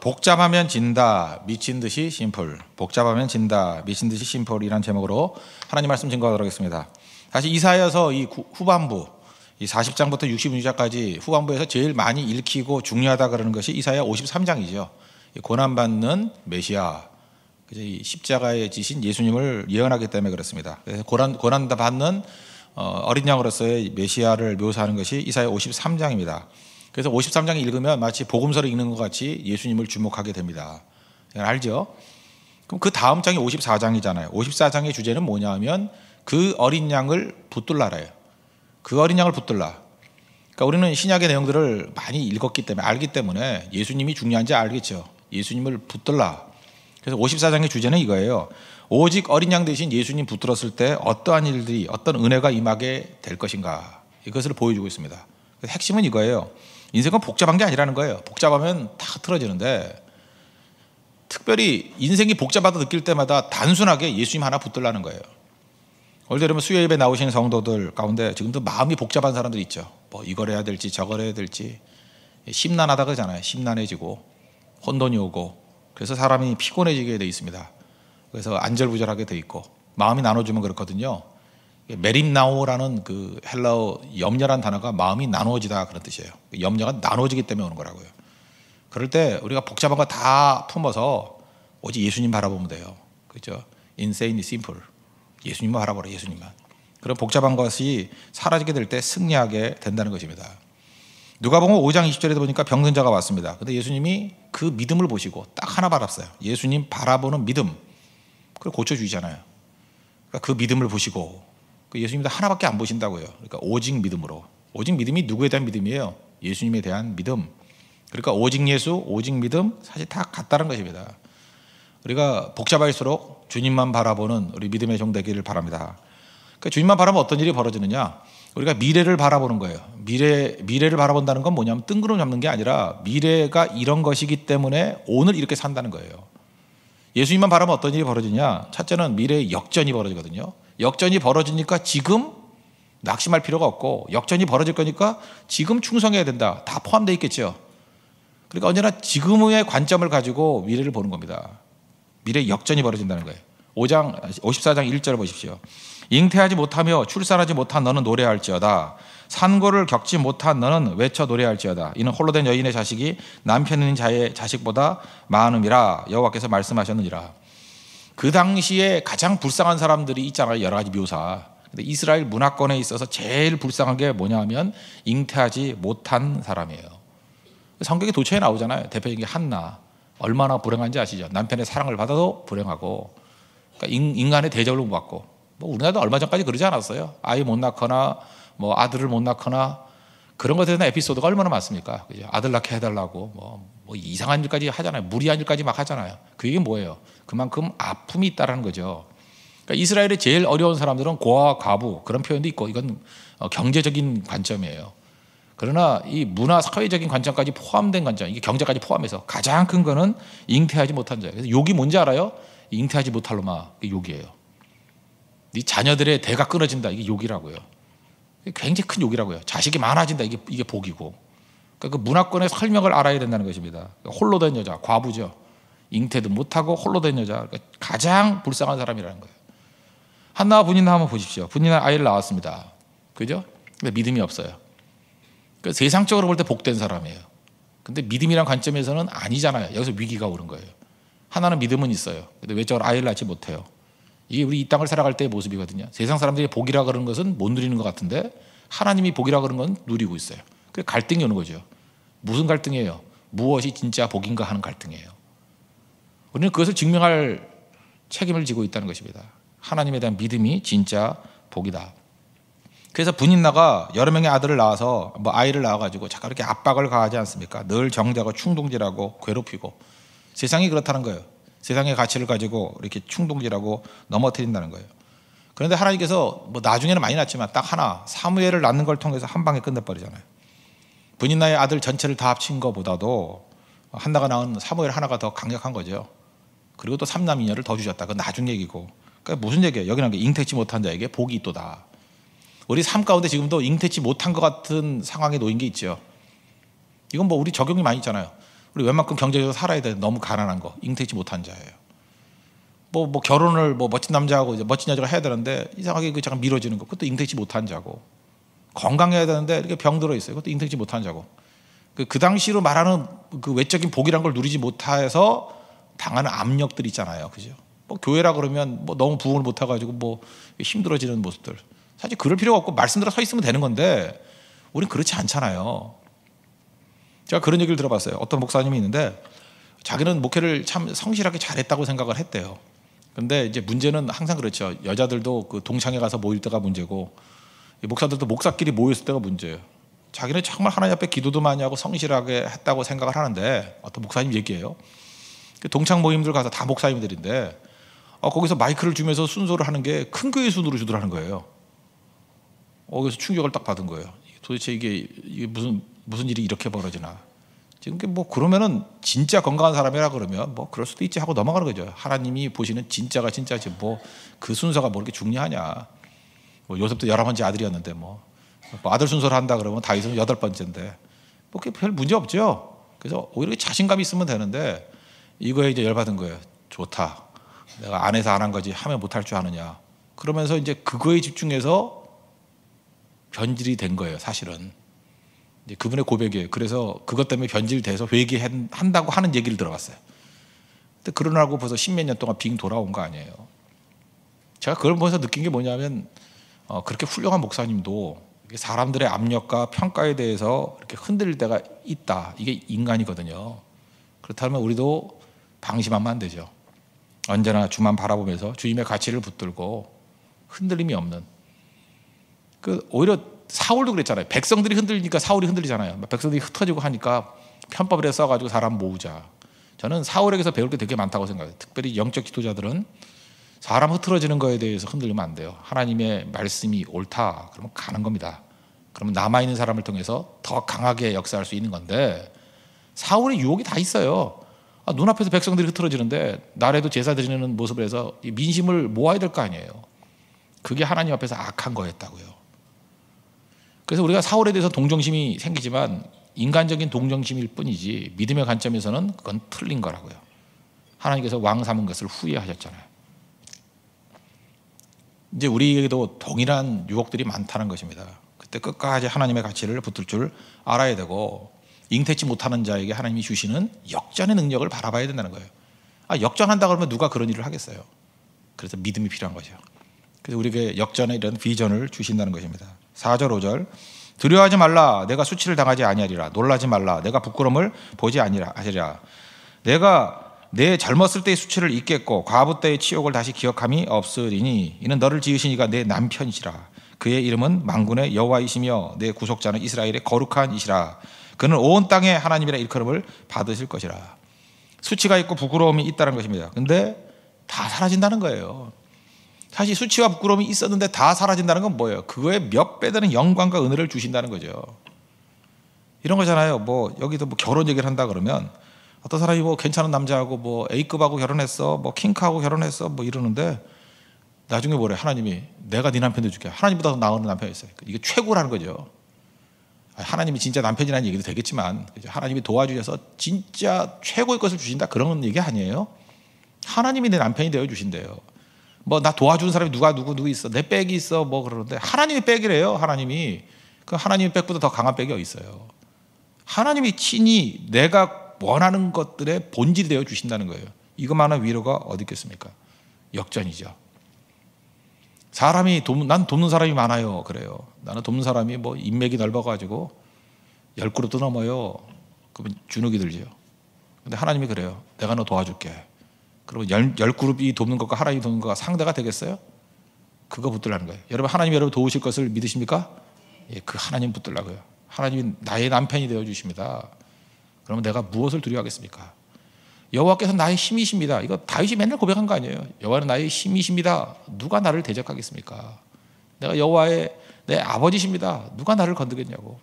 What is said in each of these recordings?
복잡하면 진다, 미친 듯이 심플. 복잡하면 진다, 미친 듯이 심플이라는 제목으로 하나님 말씀 증거하도록 하겠습니다. 사실 이사야서 이 후반부, 이 40장부터 66장까지 후반부에서 제일 많이 읽히고 중요하다 그러는 것이 이사야 53장이죠. 고난받는 메시아, 이 십자가에 지신 예수님을 예언하기 때문에 그렇습니다. 그래서 고난 받는 어린 양으로서의 메시아를 묘사하는 것이 이사야 53장입니다. 그래서 53장 읽으면 마치 복음서를 읽는 것 같이 예수님을 주목하게 됩니다. 알죠? 그럼 그 다음 장이 54장이잖아요. 54장의 주제는 뭐냐 하면 그 어린 양을 붙들라래요. 그 어린 양을 붙들라. 그러니까 우리는 신약의 내용들을 많이 읽었기 때문에 알기 때문에 예수님이 중요한지 알겠죠. 예수님을 붙들라. 그래서 54장의 주제는 이거예요. 오직 어린 양 대신 예수님 붙들었을 때 어떠한 일들이, 어떤 은혜가 임하게 될 것인가, 이것을 보여주고 있습니다. 핵심은 이거예요. 인생은 복잡한 게 아니라는 거예요. 복잡하면 다 틀어지는데, 특별히 인생이 복잡하다 느낄 때마다 단순하게 예수님 하나 붙들라는 거예요. 오늘 여러분 수요 예배 나오신 성도들 가운데 지금도 마음이 복잡한 사람들 있죠. 뭐 이걸 해야 될지 저걸 해야 될지 심란하다 그러잖아요. 심란해지고 혼돈이 오고, 그래서 사람이 피곤해지게 돼 있습니다. 그래서 안절부절하게 돼 있고, 마음이 나눠지면 그렇거든요. 메림나오라는 그 헬라어 염려란 단어가 마음이 나누어지다 그런 뜻이에요. 염려가 나누어지기 때문에 오는 거라고요. 그럴 때 우리가 복잡한 거 다 품어서 오직 예수님 바라보면 돼요. 그렇죠? Insanely simple. 예수님만 바라보라, 예수님만. 그런 복잡한 것이 사라지게 될 때 승리하게 된다는 것입니다. 누가복음 5장 20절에도 보니까 병든 자가 왔습니다. 근데 예수님이 그 믿음을 보시고 딱 하나 바랐어요. 예수님 바라보는 믿음. 그걸 고쳐주시잖아요. 그러니까 그 믿음을 보시고, 예수님도 하나밖에 안 보신다고요. 그러니까 오직 믿음으로. 오직 믿음이 누구에 대한 믿음이에요? 예수님에 대한 믿음. 그러니까 오직 예수, 오직 믿음, 사실 다 같다는 것입니다. 우리가 복잡할수록 주님만 바라보는 우리 믿음의 종 되기를 바랍니다. 그러니까 주님만 바라보면 어떤 일이 벌어지느냐? 우리가 미래를 바라보는 거예요. 미래를 바라본다는 건 뭐냐면 뜬구름 잡는 게 아니라 미래가 이런 것이기 때문에 오늘 이렇게 산다는 거예요. 예수님만 바라보면 어떤 일이 벌어지냐? 첫째는 미래의 역전이 벌어지거든요. 역전이 벌어지니까 지금 낙심할 필요가 없고, 역전이 벌어질 거니까 지금 충성해야 된다. 다 포함되어 있겠죠. 그러니까 언제나 지금의 관점을 가지고 미래를 보는 겁니다. 미래의 역전이 벌어진다는 거예요. 54장 1절 보십시오. 잉태하지 못하며 출산하지 못한 너는 노래할지어다. 산고를 겪지 못한 너는 외쳐 노래할지어다. 이는 홀로 된 여인의 자식이 남편 있는 자의 자식보다 많음이라 여호와께서 말씀하셨느니라. 그 당시에 가장 불쌍한 사람들이 있잖아요. 여러 가지 묘사. 근데 이스라엘 문화권에 있어서 제일 불쌍한 게 뭐냐 하면 잉태하지 못한 사람이에요. 성경에 도처에 나오잖아요. 대표적인 게 한나. 얼마나 불행한지 아시죠? 남편의 사랑을 받아도 불행하고, 그러니까 인간의 대접을 못 받고. 뭐 우리나라도 얼마 전까지 그러지 않았어요? 아이 못 낳거나 뭐 아들을 못 낳거나 그런 것에 대한 에피소드가 얼마나 많습니까? 그죠? 아들 낳게 해달라고 뭐 이상한 일까지 하잖아요. 무리한 일까지 막 하잖아요. 그 얘기는 뭐예요? 그만큼 아픔이 있다라는 거죠. 그러니까 이스라엘의 제일 어려운 사람들은 고아와 과부, 그런 표현도 있고, 이건 경제적인 관점이에요. 그러나 이 문화 사회적인 관점까지 포함된 관점, 이게 경제까지 포함해서 가장 큰 거는 잉태하지 못한 자예요. 그래서 욕이 뭔지 알아요? 잉태하지 못할 놈아, 이게 욕이에요. 네 자녀들의 대가 끊어진다, 이게 욕이라고요. 굉장히 큰 욕이라고요. 자식이 많아진다, 이게 복이고. 그러니까 그 문화권의 설명을 알아야 된다는 것입니다. 홀로 된 여자, 과부죠. 잉태도 못하고 홀로 된 여자, 그러니까 가장 불쌍한 사람이라는 거예요. 한나와 분인나 한번 보십시오. 분인나 아이를 낳았습니다. 그죠? 근데 믿음이 없어요. 그러니까 세상적으로 볼 때 복된 사람이에요. 근데 믿음이란 관점에서는 아니잖아요. 여기서 위기가 오는 거예요. 하나는 믿음은 있어요. 근데 외적으로 아이를 낳지 못해요. 이게 우리 이 땅을 살아갈 때의 모습이거든요. 세상 사람들이 복이라 그러는 것은 못 누리는 것 같은데, 하나님이 복이라 그러는 건 누리고 있어요. 그래서 갈등이 오는 거죠. 무슨 갈등이에요? 무엇이 진짜 복인가 하는 갈등이에요. 우리는 그것을 증명할 책임을 지고 있다는 것입니다. 하나님에 대한 믿음이 진짜 복이다. 그래서 분인나가 여러 명의 아들을 낳아서 아이를 낳아가지고 잠깐 이렇게 압박을 가하지 않습니까? 늘 정죄하고 충동질하고 괴롭히고, 세상이 그렇다는 거예요. 세상의 가치를 가지고 이렇게 충동질하고 넘어뜨린다는 거예요. 그런데 하나님께서 나중에는 많이 낳지만 딱 하나, 사무엘을 낳는 걸 통해서 한 방에 끝내버리잖아요. 분인나의 아들 전체를 다 합친 것보다도 한나가 낳은 사무엘 하나가 더 강력한 거죠. 그리고 또 삼남이녀를 더 주셨다. 그건 나중 얘기고. 그러니까 무슨 얘기예요? 여기는 잉태치 못한 자에게 복이 있도다. 우리 삶 가운데 지금도 잉태치 못한 것 같은 상황에 놓인 게 있죠. 이건 우리 적용이 많이 있잖아요. 우리 웬만큼 경제적으로 살아야 돼. 너무 가난한 거, 잉태치 못한 자예요. 뭐 결혼을 뭐 멋진 남자하고 이제 멋진 여자가 해야 되는데 이상하게 그 잠깐 미뤄지는 거, 그것도 잉태치 못한 자고. 건강해야 되는데 이렇게 병들어 있어요. 그것도 잉태치 못한 자고. 그 당시로 말하는 그 외적인 복이란 걸 누리지 못해서 당하는 압력들이 있잖아요, 그죠? 뭐 교회라 그러면 뭐 너무 부흥을 못해가지고 뭐 힘들어지는 모습들. 사실 그럴 필요가 없고 말씀대로 서 있으면 되는 건데 우린 그렇지 않잖아요. 제가 그런 얘기를 들어봤어요. 어떤 목사님이 있는데 자기는 목회를 참 성실하게 잘했다고 생각을 했대요. 근데 이제 문제는 항상 그렇죠. 여자들도 그 동창회 가서 모일 때가 문제고 목사들도 목사끼리 모였을 때가 문제예요. 자기는 정말 하나님 앞에 기도도 많이 하고 성실하게 했다고 생각을 하는데 어떤 목사님 얘기해요. 동창 모임들 가서 다 목사님들인데 거기서 마이크를 주면서 순서를 하는 게 큰 교회 순으로 주더라는 거예요. 그래서 충격을 딱 받은 거예요. 도대체 이게 무슨 일이 이렇게 벌어지나. 지금 뭐 그러면은 진짜 건강한 사람이라 그러면 뭐 그럴 수도 있지 하고 넘어가는 거죠. 하나님이 보시는 진짜가 진짜지 뭐 그 순서가 뭐 이렇게 중요하냐. 뭐 요셉도 11번째 아들이었는데 뭐 아들 순서를 한다 그러면 다윗은 8번째인데 뭐 그게 별 문제 없죠. 그래서 오히려 자신감이 있으면 되는데 이거에 이제 열받은 거예요. 좋다. 내가 안 해서 안 한 거지 하면 못할 줄 아느냐. 그러면서 이제 그거에 집중해서 변질이 된 거예요. 사실은 이제 그분의 고백이에요. 그래서 그것 때문에 변질돼서 회개한다고 하는 얘기를 들어봤어요. 근데 그러라고 벌써 10몇 년 동안 빙 돌아온 거 아니에요. 제가 그걸 보면서 느낀 게 뭐냐면 그렇게 훌륭한 목사님도 사람들의 압력과 평가에 대해서 이렇게 흔들릴 때가 있다. 이게 인간이거든요. 그렇다면 우리도 방심하면 안 되죠. 언제나 주만 바라보면서 주님의 가치를 붙들고 흔들림이 없는. 오히려 사울도 그랬잖아요. 백성들이 흔들리니까 사울이 흔들리잖아요. 백성들이 흩어지고 하니까 편법을 써가지고 사람 모으자. 저는 사울에게서 배울 게 되게 많다고 생각해요. 특별히 영적 지도자들은 사람 흐트러지는 거에 대해서 흔들리면 안 돼요. 하나님의 말씀이 옳다 그러면 가는 겁니다. 그러면 남아있는 사람을 통해서 더 강하게 역사할 수 있는 건데 사울의 유혹이 다 있어요. 눈앞에서 백성들이 흐트러지는데 나라에도 제사 드리는 모습을 해서 민심을 모아야 될 거 아니에요. 그게 하나님 앞에서 악한 거였다고요. 그래서 우리가 사울에 대해서 동정심이 생기지만 인간적인 동정심일 뿐이지 믿음의 관점에서는 그건 틀린 거라고요. 하나님께서 왕 삼은 것을 후회하셨잖아요. 이제 우리에게도 동일한 유혹들이 많다는 것입니다. 그때 끝까지 하나님의 가치를 붙들 줄 알아야 되고 잉태치 못하는 자에게 하나님이 주시는 역전의 능력을 바라봐야 된다는 거예요. 역전한다 그러면 누가 그런 일을 하겠어요. 그래서 믿음이 필요한 거죠. 그래서 우리에게 역전의 이런 비전을 주신다는 것입니다. 4절 5절 두려워하지 말라 내가 수치를 당하지 아니하리라. 놀라지 말라 내가 부끄러움을 보지 아니하리라. 내가 내 젊었을 때의 수치를 잊겠고 과부 때의 치욕을 다시 기억함이 없으리니 이는 너를 지으신 이가 내 남편이시라. 그의 이름은 만군의 여호와이시며 내 구속자는 이스라엘의 거룩한 이시라. 그는 온 땅에 하나님이라 일컬음을 받으실 것이라. 수치가 있고 부끄러움이 있다는 것입니다. 근데 다 사라진다는 거예요. 사실 수치와 부끄러움이 있었는데 다 사라진다는 건 뭐예요? 그거에 몇 배 되는 영광과 은혜를 주신다는 거죠. 이런 거잖아요. 뭐 여기도 뭐 결혼 얘기를 한다 그러면 어떤 사람이 뭐 괜찮은 남자하고 뭐 A급하고 결혼했어, 뭐 킹크하고 결혼했어, 뭐 이러는데 나중에 뭐래? 하나님이 내가 네 남편 해줄게. 하나님보다 더 나은 남편이 있어요. 이게 최고라는 거죠. 하나님이 진짜 남편이라는 얘기도 되겠지만 하나님이 도와주셔서 진짜 최고의 것을 주신다 그런 얘기 아니에요. 하나님이 내 남편이 되어 주신대요. 뭐 나 도와주는 사람이 누구 있어, 내 백이 있어, 뭐 그러는데 하나님이 백이래요. 하나님이 그 하나님의 백보다 더 강한 백이 어디 있어요? 하나님이 친히 내가 원하는 것들의 본질이 되어 주신다는 거예요. 이것만한 위로가 어디 있겠습니까? 역전이죠. 사람이 난 돕는 사람이 많아요. 그래요. 나는 돕는 사람이 뭐 인맥이 넓어가지고 10그룹도 넘어요. 그러면 주눅이 들죠. 근데 하나님이 그래요. 내가 너 도와줄게. 그러면 10그룹이 돕는 것과 하나님이 돕는 것과 상대가 되겠어요? 그거 붙들라는 거예요. 여러분 하나님이 여러분 도우실 것을 믿으십니까? 예, 그 하나님 붙들라고요. 하나님이 나의 남편이 되어 주십니다. 그러면 내가 무엇을 두려워하겠습니까? 여호와께서 나의 힘이십니다. 이거 다윗이 맨날 고백한 거 아니에요. 여호와는 나의 힘이십니다. 누가 나를 대적하겠습니까? 내가 여호와의 내 아버지십니다. 누가 나를 건드겠냐고.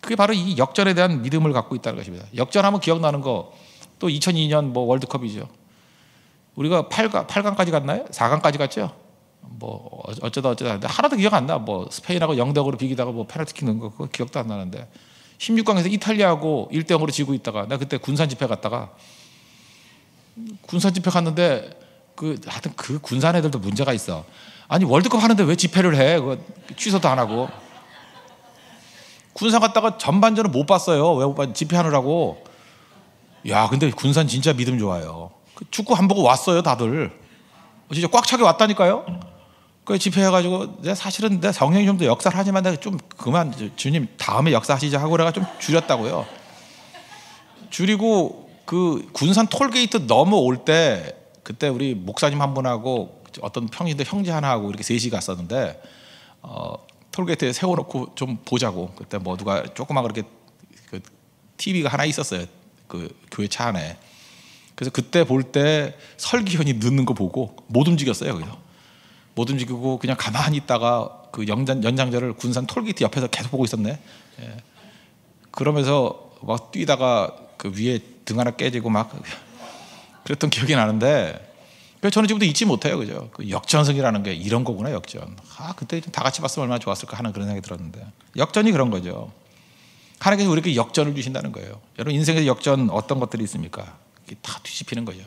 그게 바로 이 역전에 대한 믿음을 갖고 있다는 것입니다. 역전하면 기억나는 거 또 2002년 뭐 월드컵이죠. 우리가 8강까지 갔나요? 4강까지 갔죠. 뭐 어쩌다 하나도 기억 안 나. 뭐 스페인하고 0대0으로 비기다가 뭐 페널티킥 넣은 거 그거 기억도 안 나는데 16강에서 이탈리아하고 1대0으로 지고 있다가 나 그때 군산 집회 갔다가 군산 집회 갔는데 하여튼 그 군산 애들도 문제가 있어. 아니 월드컵 하는데 왜 집회를 해? 그거 취소도 안 하고. 군산 갔다가 전반전을 못 봤어요. 왜 못 봤? 집회하느라고. 야, 근데 군산 진짜 믿음 좋아요. 축구 한 보고 왔어요, 다들. 진짜 꽉 차게 왔다니까요. 그 집회해가지고 내가 사실은 내 성령이 좀 더 역사를 하지만 내가 좀 그만 주님 다음에 역사하시자 하고 내가 좀 줄였다고요. 줄이고 그 군산 톨게이트 넘어올 때 그때 우리 목사님 한 분하고 어떤 평신도 형제 하나하고 이렇게 셋이 갔었는데 톨게이트에 세워놓고 좀 보자고. 그때 뭐 누가 조그만 그렇게 그 TV가 하나 있었어요. 그 교회 차 안에. 그래서 그때 볼 때 설기현이 늦는 거 보고 못 움직였어요. 거기서 못 움직이고 그냥 가만히 있다가 그 연장전을 군산 톨게이트 옆에서 계속 보고 있었네. 예. 그러면서 막 뛰다가 그 위에 등 하나 깨지고 막 그랬던 기억이 나는데 그래서 저는 지금도 잊지 못해요. 그죠? 그 역전승이라는 게 이런 거구나. 역전. 그때 다 같이 봤으면 얼마나 좋았을까 하는 그런 생각이 들었는데 역전이 그런 거죠. 하나님께서 우리에게 역전을 주신다는 거예요. 여러분 인생에서 역전 어떤 것들이 있습니까? 다 뒤집히는 거죠.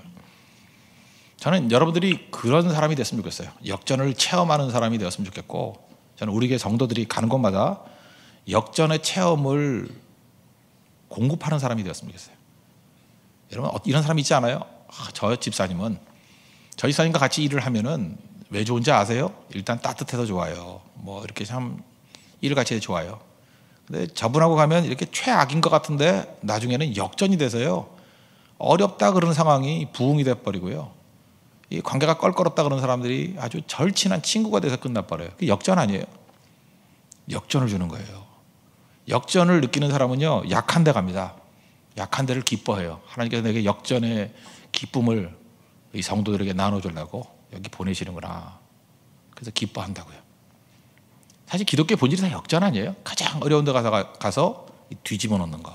저는 여러분들이 그런 사람이 됐으면 좋겠어요. 역전을 체험하는 사람이 되었으면 좋겠고 저는 우리 교회 성도들이 가는 곳마다 역전의 체험을 공급하는 사람이 되었으면 좋겠어요. 여러분 이런 사람 있지 않아요? 저 집사님은 저 집사님과 같이 일을 하면은 왜 좋은지 아세요? 일단 따뜻해서 좋아요. 뭐 이렇게 참 일을 같이 해서 좋아요. 근데 저분하고 가면 이렇게 최악인 것 같은데 나중에는 역전이 돼서요. 어렵다 그러는 상황이 부흥이 돼버리고요. 이 관계가 껄끄럽다 그러는 사람들이 아주 절친한 친구가 돼서 끝나버려요. 그게 역전 아니에요. 역전을 주는 거예요. 역전을 느끼는 사람은요. 약한 데 갑니다. 약한 데를 기뻐해요. 하나님께서 내게 역전의 기쁨을 이 성도들에게 나눠주려고 여기 보내시는구나. 그래서 기뻐한다고요. 사실 기독교의 본질이 다 역전 아니에요? 가장 어려운 데 가서 뒤집어 놓는 거.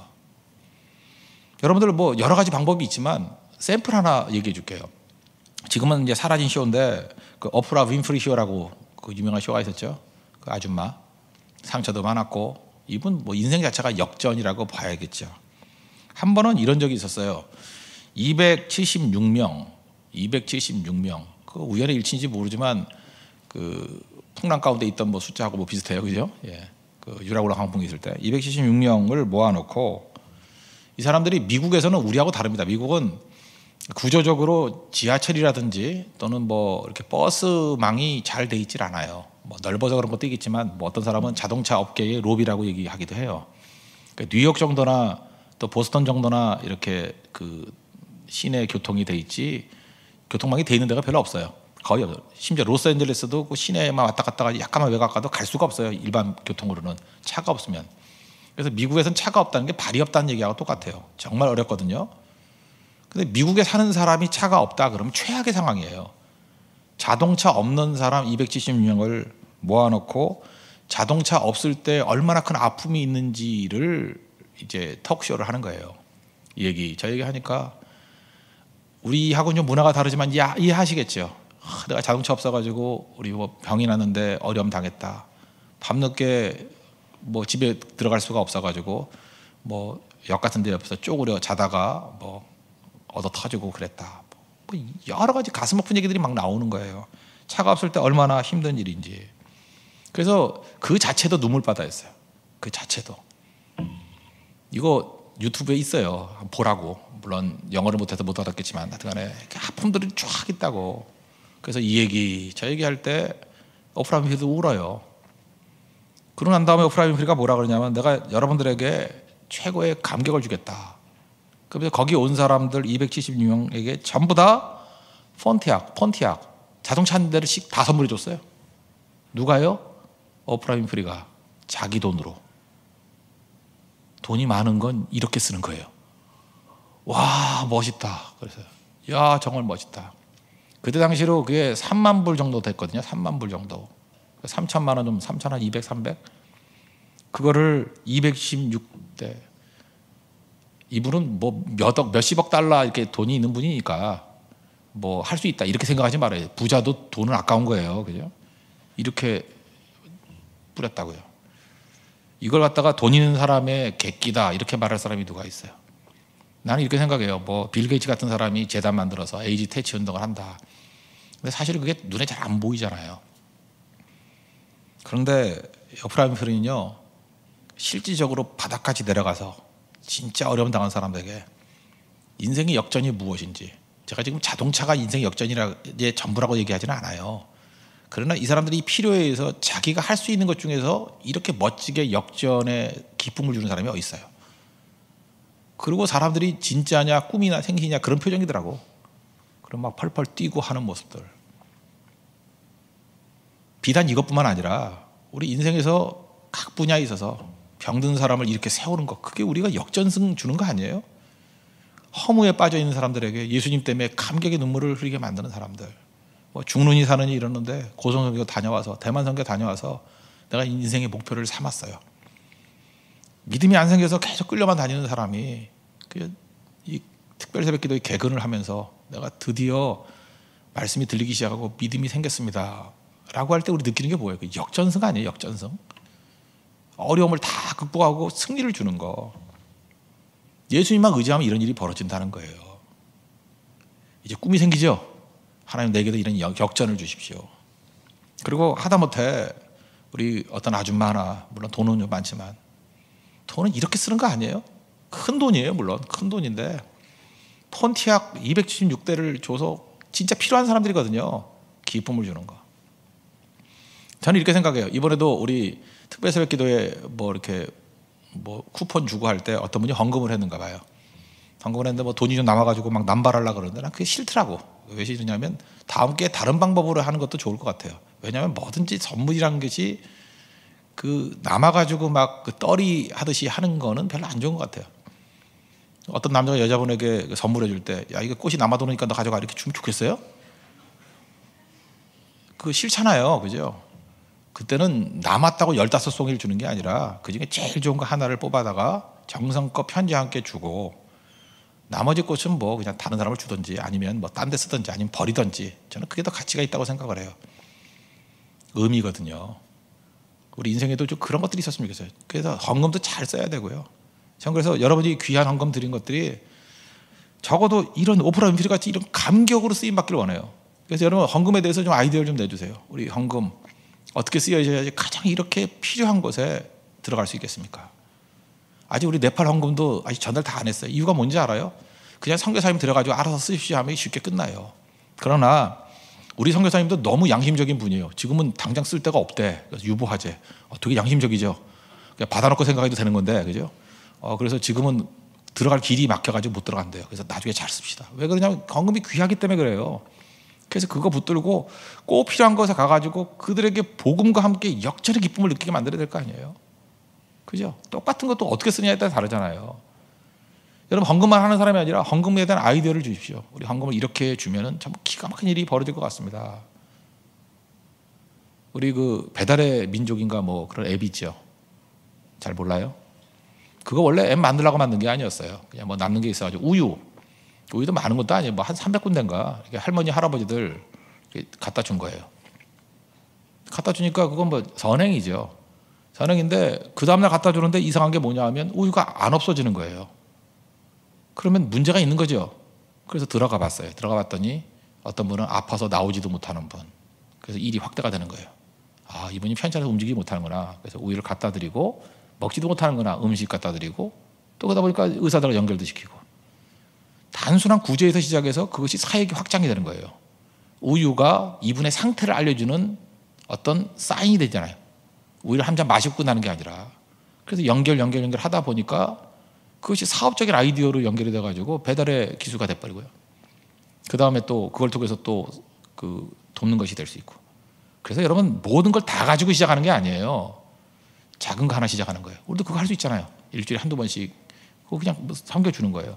여러분들 뭐 여러 가지 방법이 있지만 샘플 하나 얘기해 줄게요. 지금은 이제 사라진 쇼인데 그 오프라 윈프리 쇼라고 그 유명한 쇼가 있었죠. 그 아줌마 상처도 많았고 이분 뭐 인생 자체가 역전이라고 봐야겠죠. 한 번은 이런 적이 있었어요. 276명 그 우연의 일치인지 모르지만 그 풍랑 가운데 있던 뭐 숫자하고 뭐 비슷해요, 그죠? 예, 그 유라굴라 강풍이 있을 때 276명을 모아놓고 이 사람들이 미국에서는 우리하고 다릅니다. 미국은 구조적으로 지하철이라든지 또는 뭐 이렇게 버스망이 잘 돼 있질 않아요. 뭐 넓어서 그런 것도 있겠지만 뭐 어떤 사람은 자동차 업계의 로비라고 얘기하기도 해요. 그러니까 뉴욕 정도나 또 보스턴 정도나 이렇게 그 시내 교통이 돼 있지 교통망이 돼 있는 데가 별로 없어요. 거의 없어요. 심지어 로스앤젤레스도 그 시내에만 왔다 갔다가 약간만 외곽 가도 갈 수가 없어요. 일반 교통으로는 차가 없으면. 그래서 미국에서는 차가 없다는 게 발이 없다는 얘기하고 똑같아요. 정말 어렵거든요. 근데 미국에 사는 사람이 차가 없다 그러면 최악의 상황이에요. 자동차 없는 사람 276명을 모아놓고 자동차 없을 때 얼마나 큰 아픔이 있는지를 이제 톡쇼를 하는 거예요. 저 얘기 하니까 우리하고는 좀 문화가 다르지만 이해하시겠죠. 내가 자동차 없어가지고 우리 뭐 병이 났는데 어려움 당했다. 밤늦게 뭐 집에 들어갈 수가 없어가지고 뭐 역 같은 데 옆에서 쪼그려 자다가 뭐 얻어 터지고 그랬다. 뭐 여러 가지 가슴 아픈 얘기들이 막 나오는 거예요. 차가 없을 때 얼마나 힘든 일인지. 그래서 그 자체도 눈물바다였어요. 그 자체도. 이거 유튜브에 있어요. 한번 보라고. 물론 영어를 못해서 못 알았겠지만 하여튼간에 아픔들이 쫙 있다고. 그래서 이 얘기 저 얘기할 때 오프라 윈프리도 울어요. 그러고 난 다음에 오프라 윈프리가 뭐라 그러냐면 내가 여러분들에게 최고의 감격을 주겠다. 그래서 거기 온 사람들 276명에게 전부 다 폰티악 자동차 한 대를씩 다 선물해 줬어요. 누가요? 오프라 윈프리가 자기 돈으로. 돈이 많은 건 이렇게 쓰는 거예요. 와 멋있다. 그래서 야 정말 멋있다. 그때 당시로 그게 3만 불 정도 됐거든요. 3만 불 정도. 3천만 원 좀 3천 한 200, 300. 그거를 216대. 이분은 뭐 몇십억 달러 이렇게 돈이 있는 분이니까 뭐 할 수 있다 이렇게 생각하지 말아요. 부자도 돈은 아까운 거예요, 그죠? 이렇게 뿌렸다고요. 이걸 갖다가 돈 있는 사람의 객기다 이렇게 말할 사람이 누가 있어요? 나는 이렇게 생각해요. 뭐 빌 게이츠 같은 사람이 재단 만들어서 에이즈 퇴치 운동을 한다. 근데 사실 그게 눈에 잘 안 보이잖아요. 그런데 에프라임 프린은요, 실질적으로 바닥까지 내려가서 진짜 어려움 당한 사람들에게 인생의 역전이 무엇인지, 제가 지금 자동차가 인생의 역전이라의 전부라고 얘기하지는 않아요. 그러나 이 사람들이 필요에 의해서 자기가 할 수 있는 것 중에서 이렇게 멋지게 역전의 기쁨을 주는 사람이 어디 있어요? 그리고 사람들이 진짜냐 꿈이나 생시냐 그런 표정이더라고. 그럼 막 펄펄 뛰고 하는 모습들. 비단 이것뿐만 아니라 우리 인생에서 각 분야에 있어서 병든 사람을 이렇게 세우는 것, 그게 우리가 역전승 주는 거 아니에요? 허무에 빠져 있는 사람들에게 예수님 때문에 감격의 눈물을 흘리게 만드는 사람들, 뭐 죽느니 사느니 이러는데 고성선교 다녀와서, 대만 선교 다녀와서 내가 인생의 목표를 삼았어요. 믿음이 안 생겨서 계속 끌려만 다니는 사람이 이 특별새벽기도의 개근을 하면서 내가 드디어 말씀이 들리기 시작하고 믿음이 생겼습니다 라고 할 때 우리 느끼는 게 뭐예요? 역전승 아니에요? 역전승. 어려움을 다 극복하고 승리를 주는 거. 예수님만 의지하면 이런 일이 벌어진다는 거예요. 이제 꿈이 생기죠? 하나님 내게도 이런 역전을 주십시오. 그리고 하다못해 우리 어떤 아줌마 하나, 물론 돈은 좀 많지만 돈은 이렇게 쓰는 거 아니에요? 큰 돈이에요. 물론 큰 돈인데 폰티악 276대를 줘서 진짜 필요한 사람들이거든요. 기쁨을 주는 거. 저는 이렇게 생각해요. 이번에도 우리 특별새벽기도에 뭐 이렇게 뭐 쿠폰 주고 할 때 어떤 분이 헌금을 했는가 봐요. 헌금을 했는데 뭐 돈이 좀 남아가지고 막 남발하려고 그러는데 난 그게 싫더라고. 왜 싫으냐면 다음 기회에 다른 방법으로 하는 것도 좋을 것 같아요. 왜냐하면 뭐든지 선물이라는 것이 그 남아가지고 막 그 떨이 하듯이 하는 거는 별로 안 좋은 것 같아요. 어떤 남자가 여자분에게 선물해 줄 때, 야, 이거 꽃이 남아도니까 너 가져가 이렇게 주면 좋겠어요? 그거 싫잖아요. 그죠? 그때는 남았다고 15송이를 주는 게 아니라 그중에 제일 좋은 거 하나를 뽑아다가 정성껏 편지와 함께 주고 나머지 꽃은 뭐 그냥 다른 사람을 주든지 아니면 뭐 딴 데 쓰든지 아니면 버리든지, 저는 그게 더 가치가 있다고 생각을 해요. 의미거든요. 우리 인생에도 좀 그런 것들이 있었으면 좋겠어요. 그래서 헌금도 잘 써야 되고요. 저는 그래서 여러분이 귀한 헌금 드린 것들이 적어도 이런 오프라 윈프리 같이 이런 감격으로 쓰임 받기를 원해요. 그래서 여러분 헌금에 대해서 좀 아이디어를 좀 내주세요. 우리 헌금 어떻게 쓰여야지 가장 이렇게 필요한 곳에 들어갈 수 있겠습니까? 아직 우리 네팔 헌금도 아직 전달 다 안 했어요. 이유가 뭔지 알아요? 그냥 선교사님 들어가지고 알아서 쓰십시오 하면 쉽게 끝나요. 그러나 우리 선교사님도 너무 양심적인 분이에요. 지금은 당장 쓸 데가 없대. 그래서 유보하재. 되게 양심적이죠. 그냥 받아놓고 생각해도 되는 건데, 그죠? 그래서 지금은 들어갈 길이 막혀가지고 못 들어간대요. 그래서 나중에 잘 씁시다. 왜 그러냐면 헌금이 귀하기 때문에 그래요. 그래서 그거 붙들고 꼭 필요한 곳에 가가지고 그들에게 복음과 함께 역전의 기쁨을 느끼게 만들어야 될 거 아니에요. 그죠? 똑같은 것도 어떻게 쓰냐에 따라 다르잖아요. 여러분 헌금만 하는 사람이 아니라 헌금에 대한 아이디어를 주십시오. 우리 헌금을 이렇게 주면은 참 기가 막힌 일이 벌어질 것 같습니다. 우리 그 배달의 민족인가 뭐 그런 앱 있죠. 잘 몰라요? 그거 원래 앱 만들려고 만든 게 아니었어요. 그냥 뭐 남는 게 있어가지고 우유도 많은 것도 아니에요. 뭐 한 300군데인가 이렇게 할머니 할아버지들 이렇게 갖다 준 거예요. 갖다 주니까 그건 뭐 선행이죠. 선행인데 그 다음날 갖다 주는데 이상한 게 뭐냐 하면 우유가 안 없어지는 거예요. 그러면 문제가 있는 거죠. 그래서 들어가 봤어요. 들어가 봤더니 어떤 분은 아파서 나오지도 못하는 분. 그래서 일이 확대가 되는 거예요. 아, 이분이 편찮아서 움직이지 못하는구나. 그래서 우유를 갖다 드리고 먹지도 못하는구나. 음식 갖다 드리고 또 그러다 보니까 의사들과 연결도 시키고. 단순한 구제에서 시작해서 그것이 사역이 확장이 되는 거예요. 우유가 이분의 상태를 알려주는 어떤 사인이 되잖아요. 우유를 한 잔 마시고 끝나는 게 아니라. 그래서 연결 하다 보니까 그것이 사업적인 아이디어로 연결이 돼가지고 배달의 기수가 돼버리고요. 그 다음에 또 그걸 통해서 또 그 돕는 것이 될 수 있고. 그래서 여러분 모든 걸 다 가지고 시작하는 게 아니에요. 작은 거 하나 시작하는 거예요. 우리도 그거 할 수 있잖아요. 일주일에 한두 번씩 그거 그냥 섬겨주는 거예요.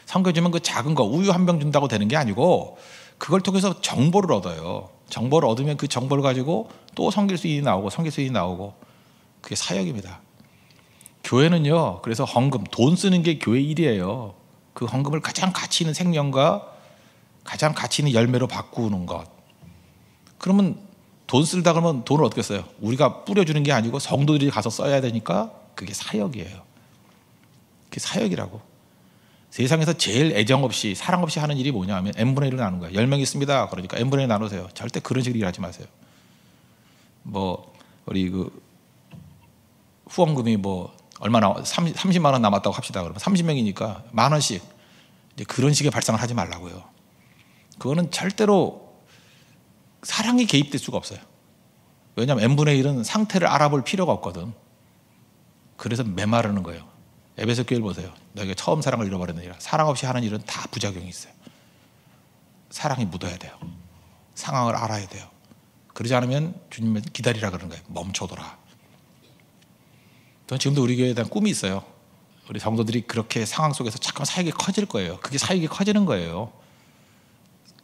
섬겨주면 그 작은 거 우유 한 병 준다고 되는 게 아니고 그걸 통해서 정보를 얻어요. 정보를 얻으면 그 정보를 가지고 또 섬길 수 있는 나오고 섬길 수 있는 나오고. 그게 사역입니다. 교회는요, 그래서 헌금, 돈 쓰는 게 교회 일이에요. 그 헌금을 가장 가치 있는 생명과 가장 가치 있는 열매로 바꾸는 것. 그러면 돈 쓸다 그러면 돈을 어떻게 써요? 우리가 뿌려주는 게 아니고 성도들이 가서 써야 되니까 그게 사역이에요. 그게 사역이라고. 세상에서 제일 애정 없이 사랑 없이 하는 일이 뭐냐 하면 n분의 1을 나누는 거예요. 10명 있습니다. 그러니까 n분의 1 나누세요. 절대 그런 식으로 일하지 마세요. 뭐 우리 그 후원금이 뭐 얼마 30만 원 남았다고 합시다. 그러면 30명이니까 10,000원씩 이제 그런 식의 발상을 하지 말라고요. 그거는 절대로 사랑이 개입될 수가 없어요. 왜냐하면 n분의 1은 상태를 알아볼 필요가 없거든. 그래서 메마르는 거예요. 에베소 교회를 보세요. 너희가 처음 사랑을 잃어버렸느니라. 사랑 없이 하는 일은 다 부작용이 있어요. 사랑이 묻어야 돼요. 상황을 알아야 돼요. 그러지 않으면 주님은 기다리라 그러는 거예요. 멈춰둬라. 저는 지금도 우리 교회에 대한 꿈이 있어요. 우리 성도들이 그렇게 상황 속에서 잠깐 사역이 커질 거예요. 그게 사역이 커지는 거예요.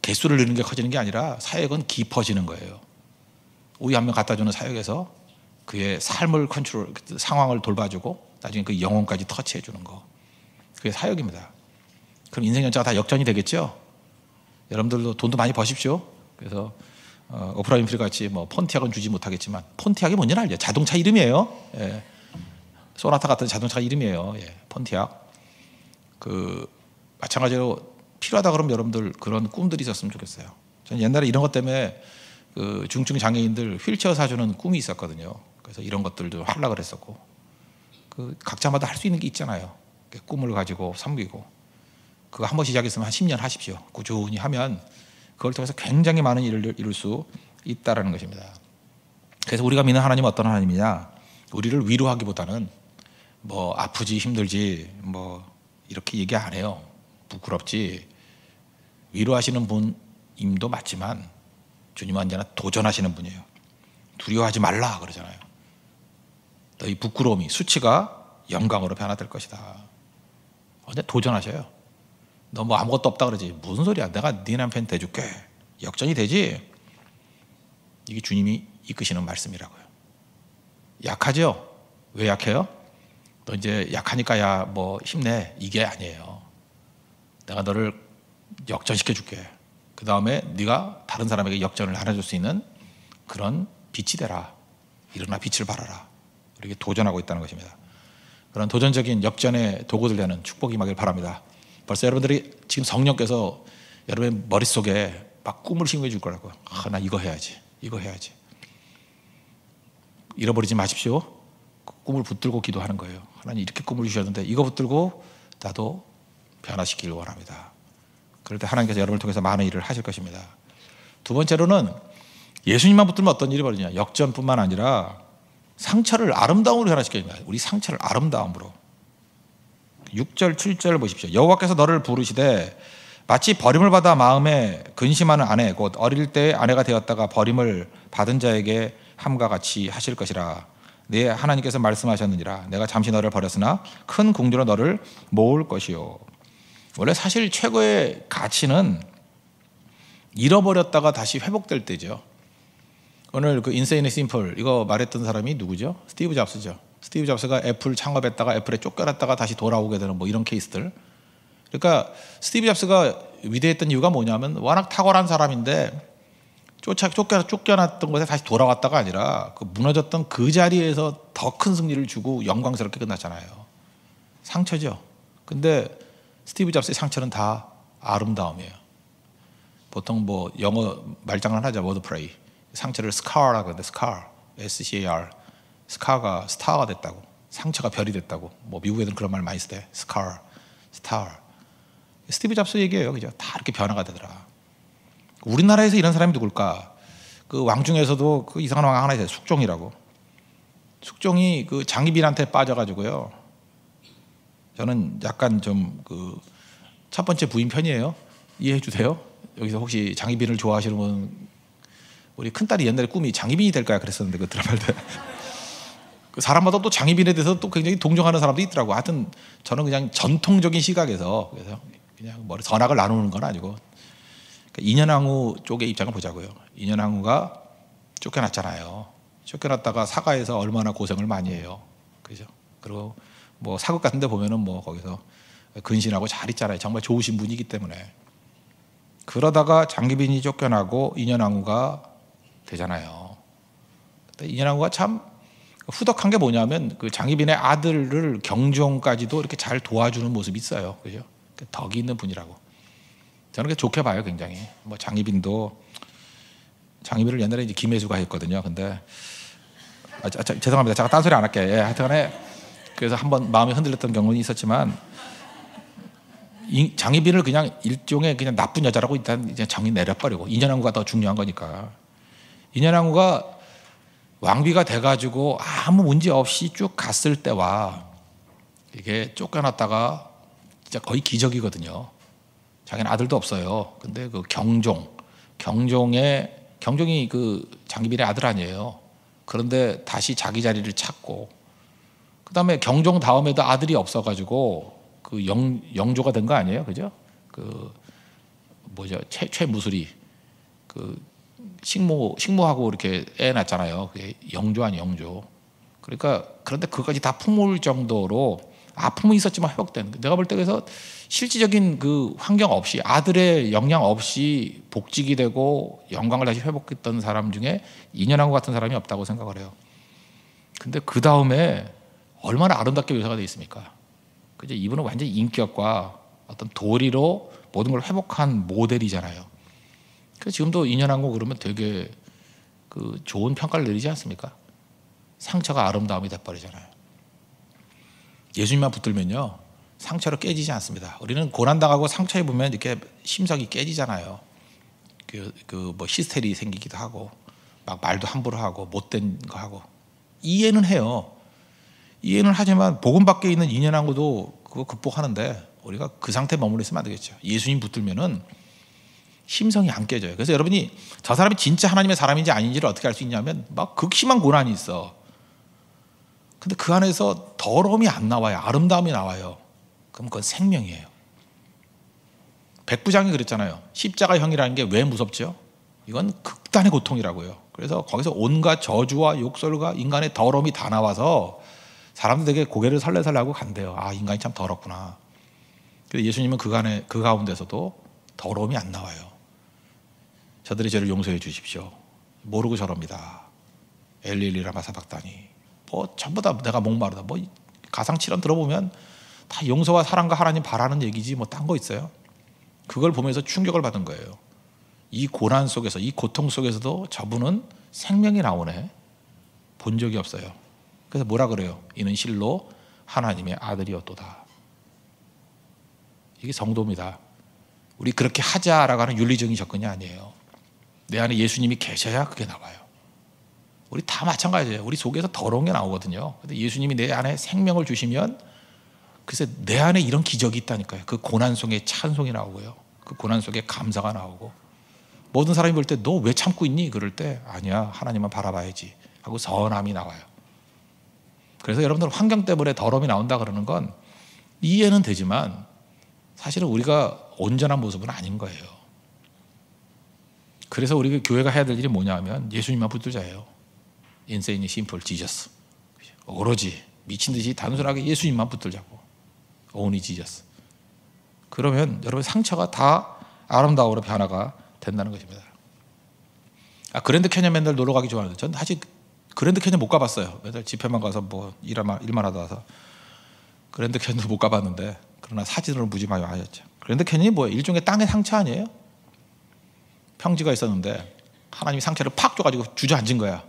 개수를 늘리는 게 커지는 게 아니라 사역은 깊어지는 거예요. 우리 한 명 갖다 주는 사역에서 그의 삶을 컨트롤, 상황을 돌봐주고 나중에 그 영혼까지 터치해 주는 거. 그게 사역입니다. 그럼 인생 연차가 다 역전이 되겠죠? 여러분들도 돈도 많이 버십시오. 그래서 오프라 윈프리 같이 뭐 폰티악은 주지 못하겠지만 폰티악이 뭔지는 알죠. 자동차 이름이에요. 예. 소나타 같은 자동차 이름이에요. 예. 폰티악. 그 마찬가지로 필요하다 그러면 여러분들 그런 꿈들이 있었으면 좋겠어요. 저는 옛날에 이런 것 때문에 그 중증 장애인들 휠체어 사주는 꿈이 있었거든요. 그래서 이런 것들도 하려고 그랬었고, 그 각자마다 할 수 있는 게 있잖아요. 꿈을 가지고 섬기고, 그거 한 번 시작했으면 한 10년 하십시오. 꾸준히 하면 그걸 통해서 굉장히 많은 일을 이룰 수 있다라는 것입니다. 그래서 우리가 믿는 하나님은 어떤 하나님이냐? 우리를 위로하기보다는 뭐 아프지 힘들지 뭐 이렇게 얘기 안 해요. 부끄럽지. 위로하시는 분임도 맞지만 주님은 언제나 도전하시는 분이에요. 두려워하지 말라 그러잖아요. 너희 부끄러움이 수치가 영광으로 변화될 것이다. 언제 도전하셔요. 너 뭐 아무것도 없다 그러지. 무슨 소리야. 내가 네 남편 대줄게. 역전이 되지. 이게 주님이 이끄시는 말씀이라고요. 약하죠? 왜 약해요? 너 이제 약하니까 야 뭐 힘내. 이게 아니에요. 내가 너를 역전시켜 줄게. 그 다음에 네가 다른 사람에게 역전을 하나 줄 수 있는 그런 빛이 되라. 일어나 빛을 발하라. 이렇게 도전하고 있다는 것입니다. 그런 도전적인 역전의 도구들 되는 축복이 임하길 바랍니다. 벌써 여러분들이 지금 성령께서 여러분의 머릿속에 막 꿈을 심어해 줄 거라고요. 나 이거 해야지. 이거 해야지. 잃어버리지 마십시오. 그 꿈을 붙들고 기도하는 거예요. 하나님 이렇게 꿈을 주셨는데 이거 붙들고 나도 변화시키길 원합니다. 그럴 때 하나님께서 여러분을 통해서 많은 일을 하실 것입니다. 두 번째로는 예수님만 붙들면 어떤 일이 벌어지냐. 역전뿐만 아니라 상처를 아름다움으로 변화시켜줍니다. 우리 상처를 아름다움으로. 6절 7절 보십시오. 여호와께서 너를 부르시되 마치 버림을 받아 마음에 근심하는 아내 곧 어릴 때 아내가 되었다가 버림을 받은 자에게 함과 같이 하실 것이라. 네 하나님께서 말씀하셨느니라. 내가 잠시 너를 버렸으나 큰 공주로 너를 모을 것이요. 원래 사실 최고의 가치는 잃어버렸다가 다시 회복될 때죠. 오늘 그 인세인의 심플 이거 말했던 사람이 누구죠? 스티브 잡스죠. 스티브 잡스가 애플 창업했다가 애플에 쫓겨났다가 다시 돌아오게 되는 뭐 이런 케이스들. 그러니까 스티브 잡스가 위대했던 이유가 뭐냐면 워낙 탁월한 사람인데 쫓겨났던 곳에 다시 돌아왔다가 아니라 그 무너졌던 그 자리에서 더 큰 승리를 주고 영광스럽게 끝났잖아요. 상처죠. 근데 스티브 잡스의 상처는 다 아름다움이에요. 보통 뭐 영어 말장난 하죠. 워드프레이. 상처를 스카라고 하는데 스카, S-C-A-R. 스카가 스타가 됐다고. 상처가 별이 됐다고. 뭐 미국 애들은 그런 말 많이 쓰대. 스카, 스타. 스티브 잡스 얘기예요. 그죠? 다 이렇게 변화가 되더라. 우리나라에서 이런 사람이 누굴까? 그 왕 중에서도 그 이상한 왕 하나 있어요. 숙종이라고. 숙종이 그 장희빈한테 빠져가지고요. 저는 약간 좀 그 첫 번째 부인 편이에요. 이해해 주세요. 여기서 혹시 장희빈을 좋아하시는 분, 우리 큰딸이 옛날에 꿈이 장희빈이 될 거야 그랬었는데 그 드라마를 그 사람마다 또 장희빈에 대해서 또 굉장히 동정하는 사람도 있더라고. 하여튼 저는 그냥 전통적인 시각에서 그래서 그냥 머리 선악을 나누는 건 아니고 그러니까 인현왕후 쪽의 입장을 보자고요. 인현왕후가 쫓겨났잖아요. 쫓겨났다가 사가에서 얼마나 고생을 많이 해요. 그죠? 그리고 뭐 사극 같은 데 보면은 뭐 거기서 근신하고 잘 있잖아요. 정말 좋으신 분이기 때문에. 그러다가 장희빈이 쫓겨나고 인현왕후가 되잖아요. 인현왕후가 참 후덕한 게 뭐냐면 그 장희빈의 아들을 경종까지도 이렇게 잘 도와주는 모습이 있어요. 그죠? 덕이 있는 분이라고. 저는 그게 좋게 봐요, 굉장히. 뭐 장희빈을 옛날에 이제 김혜수가 했거든요. 근데 죄송합니다. 제가 딴소리 안 할게요. 예, 하여튼간에 그래서 한번 마음이 흔들렸던 경우는 있었지만 장희빈을 그냥 일종의 그냥 나쁜 여자라고 일단 이제 정의 내려버리고 인현왕후가 더 중요한 거니까. 인현왕후가 왕비가 돼가지고 아무 문제 없이 쭉 갔을 때와 이게 쫓겨났다가 진짜 거의 기적이거든요. 자기는 아들도 없어요. 근데 그 경종이 그 장희빈의 아들 아니에요. 그런데 다시 자기 자리를 찾고, 그 다음에 경종 다음에도 아들이 없어가지고 그 영조가 된 거 아니에요, 그죠? 그 뭐죠, 최무술이 그 식모하고 이렇게 애 낳잖아요. 그게 영조 아니 영조. 그러니까 그런데 그까지 다 품을 정도로 아픔은 있었지만 회복된. 내가 볼 때 그래서 실질적인 그 환경 없이 아들의 영향 없이 복직이 되고 영광을 다시 회복했던 사람 중에 인현왕후 같은 사람이 없다고 생각을 해요. 근데 그 다음에 얼마나 아름답게 묘사가 되어 있습니까? 그죠? 이분은 완전히 인격과 어떤 도리로 모든 걸 회복한 모델이잖아요. 그래서 지금도 인현왕후 그러면 되게 그 좋은 평가를 내리지 않습니까? 상처가 아름다움이 돼버리잖아요. 예수님만 붙들면요 상처로 깨지지 않습니다. 우리는 고난당하고 상처 입으면 이렇게 심석이 깨지잖아요. 뭐 히스테리 생기기도 하고 막 말도 함부로 하고 못된 거 하고 이해는 해요. 이해는 하지만 복음 밖에 있는 인현왕후도 그거 극복하는데 우리가 그 상태에 머물러 있으면 안 되겠죠. 예수님 붙들면은 심성이 안 깨져요. 그래서 여러분이 저 사람이 진짜 하나님의 사람인지 아닌지를 어떻게 알 수 있냐면 막 극심한 고난이 있어. 근데 그 안에서 더러움이 안 나와요. 아름다움이 나와요. 그럼 그건 생명이에요. 백부장이 그랬잖아요. 십자가형이라는 게 왜 무섭죠? 이건 극단의 고통이라고요. 그래서 거기서 온갖 저주와 욕설과 인간의 더러움이 다 나와서 사람들 되게 고개를 설레설레하고 간대요. 아, 인간이 참 더럽구나. 근데 예수님은 그 가운데서도 더러움이 안 나와요. 저들의 죄를 용서해 주십시오. 모르고 저럽니다. 엘리엘리라마 사박다니. 뭐 전부 다 내가 목마르다. 뭐 가상칠언 들어보면 다 용서와 사랑과 하나님 바라는 얘기지 뭐 딴 거 있어요? 그걸 보면서 충격을 받은 거예요. 이 고난 속에서, 이 고통 속에서도 저분은 생명이 나오네. 본 적이 없어요. 그래서 뭐라 그래요? 이는 실로 하나님의 아들이었도다. 이게 성도입니다. 우리 그렇게 하자라고 하는 윤리적인 접근이 아니에요. 내 안에 예수님이 계셔야 그게 나와요. 우리 다 마찬가지예요. 우리 속에서 더러운 게 나오거든요. 근데 예수님이 내 안에 생명을 주시면 글쎄 내 안에 이런 기적이 있다니까요. 그 고난 속에 찬송이 나오고요. 그 고난 속에 감사가 나오고 모든 사람이 볼 때 너 왜 참고 있니? 그럴 때 아니야 하나님만 바라봐야지 하고 선함이 나와요. 그래서 여러분들 환경 때문에 더러움이 나온다 그러는 건 이해는 되지만 사실은 우리가 온전한 모습은 아닌 거예요. 그래서 우리 교회가 해야 될 일이 뭐냐 하면 예수님만 붙들자예요. 인세인이 심플 지저스. 오로지 미친 듯이 단순하게 예수님만 붙들자고. Only Jesus. 그러면 여러분 상처가 다 아름다움으로 변화가 된다는 것입니다. 그랜드 캐년 맨날 놀러 가기 좋아하는데 전 아직 그랜드 캐년 못 가봤어요. 맨날 집회만 가서 뭐 일만 하다 와서 그랜드 캐년도 못 가봤는데 그러나 사진으로 무지 많이 와였죠. 그랜드 캐년이 뭐예요? 일종의 땅의 상처 아니에요? 평지가 있었는데 하나님이 상처를 팍 줘가지고 주저앉은 거야.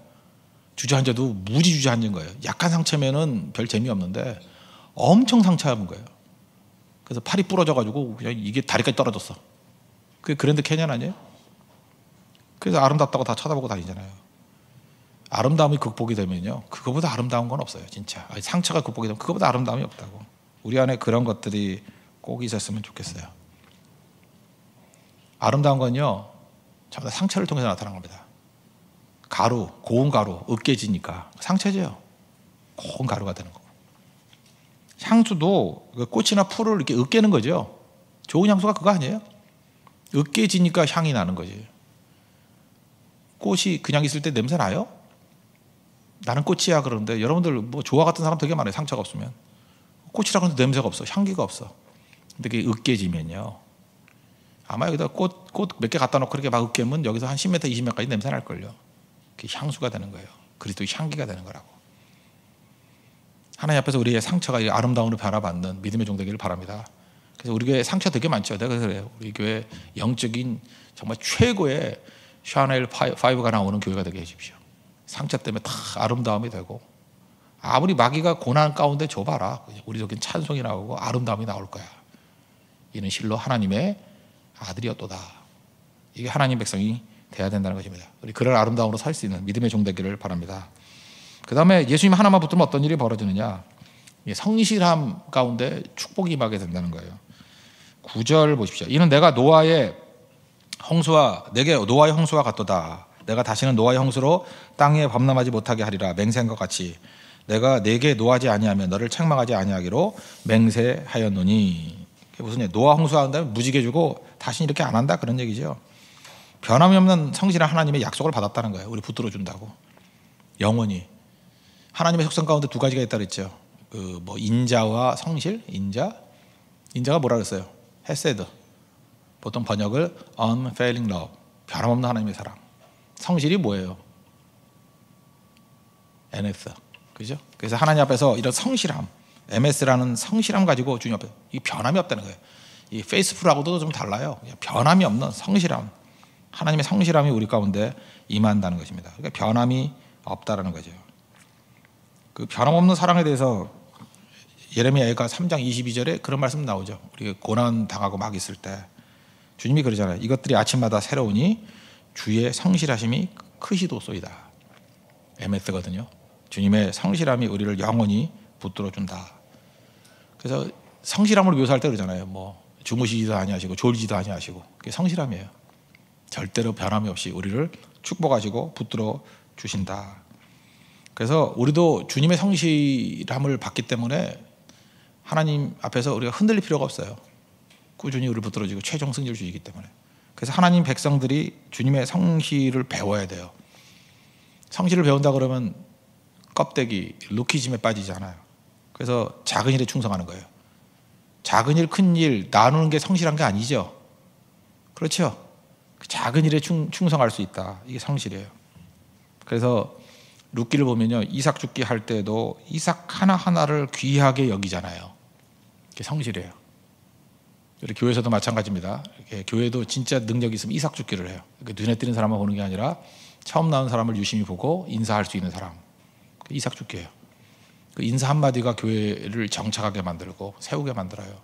주저앉아도 무지 주저앉은 거예요. 약한 상처면은 별 재미없는데 엄청 상처 입은 거예요. 그래서 팔이 부러져가지고 그냥 이게 다리까지 떨어졌어. 그게 그랜드 캐년 아니에요? 그래서 아름답다고 다 쳐다보고 다니잖아요. 아름다움이 극복이 되면요, 그거보다 아름다운 건 없어요. 진짜 상처가 극복이 되면 그거보다 아름다움이 없다고. 우리 안에 그런 것들이 꼭 있었으면 좋겠어요. 아름다운 건요 전부 다 상처를 통해서 나타난 겁니다. 가루, 고운 가루 으깨지니까 상처죠. 고운 가루가 되는 거고. 향수도 꽃이나 풀을 이렇게 으깨는 거죠. 좋은 향수가 그거 아니에요? 으깨지니까 향이 나는 거지. 꽃이 그냥 있을 때 냄새 나요? 나는 꽃이야 그러는데 여러분들 뭐 조화 같은 사람 되게 많아요. 상처가 없으면 꽃이라고 하는데 냄새가 없어, 향기가 없어. 근데 그게 으깨지면요 아마 여기다 꽃 몇 개 갖다 놓고 이렇게 막 으깨면 여기서 한 10m, 20m까지 냄새 날걸요. 그게 향수가 되는 거예요. 그리스도의 향기가 되는 거라고. 하나님 앞에서 우리의 상처가 아름다움으로 변화받는 믿음의 종 되기를 바랍니다. 그래서 우리 교회 상처 되게 많죠. 내가 그래요. 우리 교회 영적인 정말 최고의 샤넬 5가 나오는 교회가 되게 해주십시오. 상처 때문에 다 아름다움이 되고, 아무리 마귀가 고난 가운데 줘봐라, 우리 저긴 찬송이 나오고 아름다움이 나올 거야. 이는 실로 하나님의 아들이었도다. 이게 하나님 백성이 돼야 된다는 것입니다. 우리 그럴 아름다움으로 살 수 있는 믿음의 종 되기를 바랍니다. 그 다음에 예수님 하나만 붙들면 어떤 일이 벌어지느냐, 성실함 가운데 축복이 임하게 된다는 거예요. 9절 보십시오. 이는 내가 노아의 홍수와 내게 노아의 홍수와 같도다. 내가 다시는 노아의 홍수로 땅에 범람하지 못하게 하리라. 맹세한 것 같이 내가 내게 노하지 아니하면 너를 책망하지 아니하기로 맹세하였노니. 그게 무슨 얘기? 노아 홍수한 다음에 무지개 주고 다시는 이렇게 안 한다, 그런 얘기죠. 변함이 없는 성실한 하나님의 약속을 받았다는 거예요. 우리 붙들어 준다고. 영원히. 하나님의 속성 가운데 두 가지가 있다 그랬죠. 인자와 성실. 인자가 뭐라 그랬어요? 헤세드. 보통 번역을 unfailing love, 변함없는 하나님의 사랑. 성실이 뭐예요? NS. 그죠? 그래서 하나님 앞에서 이런 성실함, MS라는 성실함 가지고 주님 앞에 이 변함이 없다는 거예요. 이 페이스풀하고도 좀 달라요. 변함이 없는 성실함, 하나님의 성실함이 우리 가운데 임한다는 것입니다. 그러니까 변함이 없다라는 거죠. 그 변함없는 사랑에 대해서 예레미야가 3장 22절에 그런 말씀 나오죠. 우리 고난 당하고 막 있을 때 주님이 그러잖아요. 이것들이 아침마다 새로우니 주의 성실하심이 크시도소이다. MS거든요. 주님의 성실함이 우리를 영원히 붙들어 준다. 그래서 성실함을 묘사할 때 그러잖아요. 주무시지도 아니하시고 졸지도 아니하시고, 그게 성실함이에요. 절대로 변함이 없이 우리를 축복하시고 붙들어 주신다. 그래서 우리도 주님의 성실함을 받기 때문에 하나님 앞에서 우리가 흔들릴 필요가 없어요. 꾸준히 우리를 붙들어주고 최종 승리를 주시기 때문에. 그래서 하나님 백성들이 주님의 성실을 배워야 돼요. 성실을 배운다 그러면 껍데기, 루키즘에 빠지지 않아요. 그래서 작은 일에 충성하는 거예요. 작은 일, 큰 일 나누는 게 성실한 게 아니죠. 그렇죠? 작은 일에 충성할 수 있다. 이게 성실이에요. 그래서 룻기를 보면요, 이삭 죽기 할 때도 이삭 하나하나를 귀하게 여기잖아요. 이게 성실이에요. 우리 교회에서도 마찬가지입니다. 교회도 진짜 능력이 있으면 이삭 죽기를 해요. 눈에 띄는 사람만 보는 게 아니라 처음 나온 사람을 유심히 보고 인사할 수 있는 사람, 이삭 죽기예요. 그 인사 한마디가 교회를 정착하게 만들고 세우게 만들어요.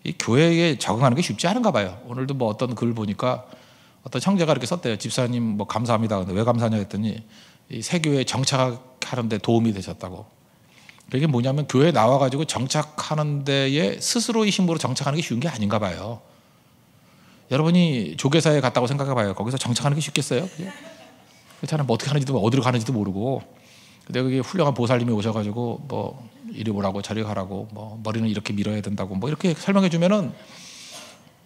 이 교회에 적응하는 게 쉽지 않은가 봐요. 오늘도 어떤 글 보니까 어떤 형제가 이렇게 썼대요. 집사님 감사합니다. 근데 왜 감사하냐 했더니 이 새 교회에 정착하는 데 도움이 되셨다고. 그게 뭐냐면 교회에 나와가지고 정착하는 데에 스스로의 힘으로 정착하는 게 쉬운 게 아닌가 봐요. 여러분이 조계사에 갔다고 생각해 봐요. 거기서 정착하는 게 쉽겠어요? 그렇잖아요. 어떻게 하는지도, 어디로 가는지도 모르고. 근데 그게 훌륭한 보살님이 오셔가지고 이리 오라고 저리 가라고 머리는 이렇게 밀어야 된다고 이렇게 설명해 주면은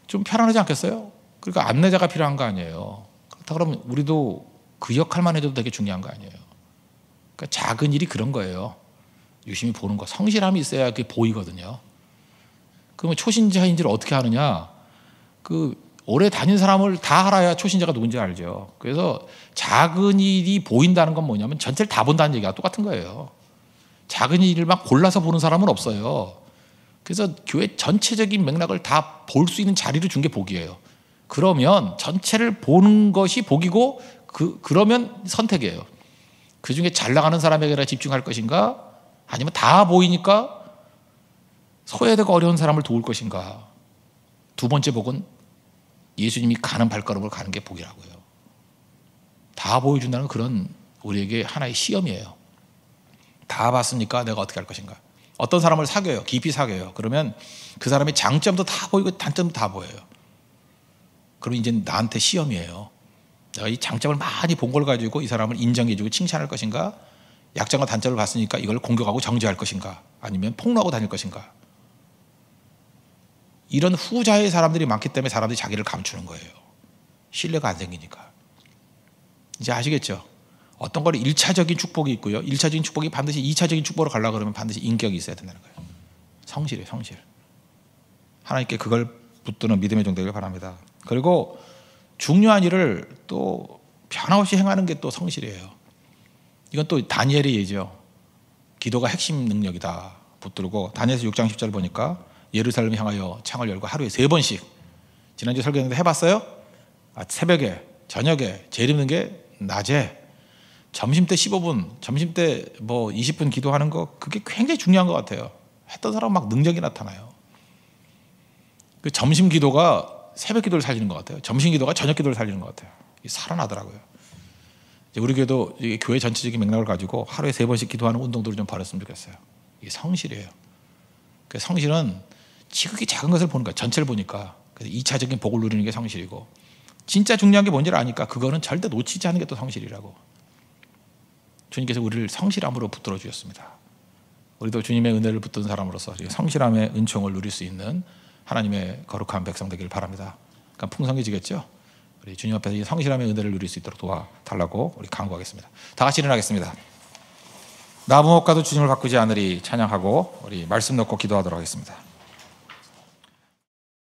좀 편안하지 않겠어요? 그러니까 안내자가 필요한 거 아니에요. 그렇다 그러면 우리도 그 역할만 해도 되게 중요한 거 아니에요. 그러니까 작은 일이 그런 거예요. 유심히 보는 거, 성실함이 있어야 그게 보이거든요. 그러면 초신자인지를 어떻게 하느냐? 오래 다닌 사람을 다 알아야 초신자가 누군지 알죠. 그래서 작은 일이 보인다는 건 뭐냐면 전체를 다 본다는 얘기가 똑같은 거예요. 작은 일을 막 골라서 보는 사람은 없어요. 그래서 교회 전체적인 맥락을 다 볼 수 있는 자리를 준 게 복이에요. 그러면 전체를 보는 것이 복이고 그러면 선택이에요. 그중에 잘 나가는 사람에게나 집중할 것인가, 아니면 다 보이니까 소외되고 어려운 사람을 도울 것인가. 두 번째 복은 예수님이 가는 발걸음을 가는 게 복이라고요. 다 보여준다는 그런 우리에게 하나의 시험이에요. 다 봤으니까 내가 어떻게 할 것인가. 어떤 사람을 사귀어요. 깊이 사귀어요. 그러면 그 사람의 장점도 다 보이고 단점도 다 보여요. 그럼 이제 나한테 시험이에요. 내가 이 장점을 많이 본 걸 가지고 이 사람을 인정해주고 칭찬할 것인가, 약점과 단점을 봤으니까 이걸 공격하고 정죄할 것인가, 아니면 폭로하고 다닐 것인가. 이런 후자의 사람들이 많기 때문에 사람들이 자기를 감추는 거예요. 신뢰가 안 생기니까. 이제 아시겠죠? 어떤 거는 1차적인 축복이 있고요. 1차적인 축복이 반드시 2차적인 축복으로 가려고 그러면 반드시 인격이 있어야 된다는 거예요. 성실이에요, 성실. 하나님께 그걸 붙드는 믿음의 종 되길 바랍니다. 그리고 중요한 일을 또 변함없이 행하는 게 또 성실이에요. 이건 또 다니엘의 예죠. 기도가 핵심 능력이다 붙들고 다니엘서 6장 10절 보니까 예루살렘 향하여 창을 열고 하루에 3번씩 지난주에 설교했는데 해봤어요? 새벽에, 저녁에, 제일 힘든 게 낮에, 점심때 15분, 점심때 뭐 20분 기도하는 거 그게 굉장히 중요한 것 같아요. 했던 사람 막 능력이 나타나요. 그 점심 기도가 새벽 기도를 살리는 것 같아요. 점심 기도가 저녁 기도를 살리는 것 같아요. 살아나더라고요. 우리 교회도 교회 전체적인 맥락을 가지고 하루에 3번씩 기도하는 운동들을 좀 벌였으면 좋겠어요. 이게 성실이에요. 그 성실은 지극히 작은 것을 보는 거야. 전체를 보니까. 그래서 2차적인 복을 누리는 게 성실이고, 진짜 중요한 게 뭔지를 아니까 그거는 절대 놓치지 않는 게 또 성실이라고. 주님께서 우리를 성실함으로 붙들어 주셨습니다. 우리도 주님의 은혜를 붙든 사람으로서 성실함의 은총을 누릴 수 있는 하나님의 거룩한 백성 되기를 바랍니다. 그러니까 풍성해지겠죠. 우리 주님 앞에서 이 성실함의 은혜를 누릴 수 있도록 도와달라고 우리 간구하겠습니다. 다 같이 일어나겠습니다. 나 무엇과도 주님을 바꾸지 않으리 찬양하고 우리 말씀 놓고 기도하도록 하겠습니다.